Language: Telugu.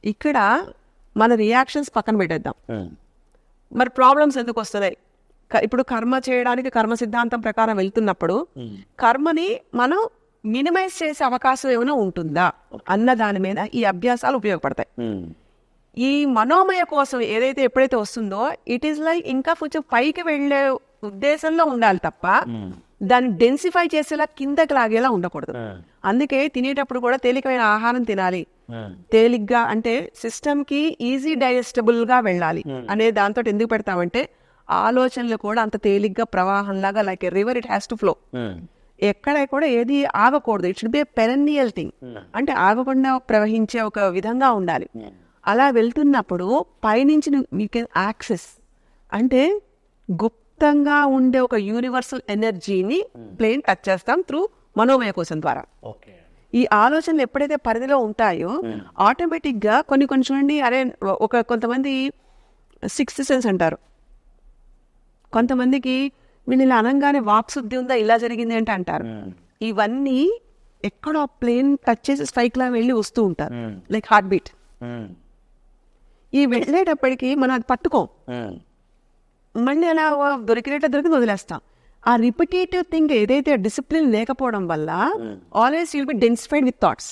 ఇక్కడ మన రియాక్షన్స్ పక్కన పెట్టేద్దాం. మరి ప్రాబ్లమ్స్ ఎందుకు వస్తున్నాయి? ఇప్పుడు కర్మ చేయడానికి కర్మ సిద్ధాంతం ప్రకారం వెళ్తున్నప్పుడు కర్మని మనం మినిమైజ్ చేసే అవకాశం ఏమైనా ఉంటుందా అన్న దాని మీద ఈ అభ్యాసాలు ఉపయోగపడతాయి. ఈ మనోమయ కోసం ఏదైతే ఎప్పుడైతే వస్తుందో ఇట్ ఈస్ లైక్ ఇంకా కొంచెం పైకి వెళ్ళే ఉద్దేశంలో ఉండాలి తప్ప దాన్ని డెన్సిఫై చేసేలా కిందకి లాగేలా ఉండకూడదు. అందుకే తినేటప్పుడు కూడా తేలికమైన ఆహారం తినాలి, తేలిగ్గా అంటే సిస్టమ్ కి ఈజీ డైజెస్టబుల్ గా వెళ్ళాలి అనే దాంతో ఎందుకు పెడతామంటే ఆలోచనలు కూడా అంత తేలిగ్గా ప్రవాహంలాగా like a river it has to flow. ఎక్కడ కూడా ఏది ఆగకూడదు. It should be perennial thing, అంటే ఆగకుండా ప్రవహించే ఒక విధంగా ఉండాలి. అలా వెళ్తున్నప్పుడు పైనుంచి యూ కెన్ యాక్సెస్ అంటే గుప్తంగా ఉండే ఒక యూనివర్సల్ ఎనర్జీని ప్లేన్ టచ్ చేస్తాం త్రూ మనోమయ కోశం ద్వారా. ఈ ఆలోచనలు ఎప్పుడైతే పరిధిలో ఉంటాయో ఆటోమేటిక్ గా కొన్ని చూడండి, అరే కొంతమంది సిక్స్త్ సెన్స్ అంటారు, కొంతమందికి వీళ్ళు ఇలా అనగానే వాక్ శుద్ధి ఉందా, ఇలా జరిగింది అంటే అంటారు. ఇవన్నీ ఎక్కడో ప్లేన్ టచ్ చేసి స్ట్రైక్ లా వెళ్ళి వస్తూ ఉంటారు, లైక్ హార్ట్ బీట్. ఈ వెళ్ళేటప్పటికి మనం అది పట్టుకోం, మళ్ళీ అలా దొరికినట్టు వదిలేస్తాం. ఆ రిపిటేటివ్ థింగ్ ఏదైతే డిసిప్లిన్ లేకపోవడం వల్ల always will be densified with thoughts.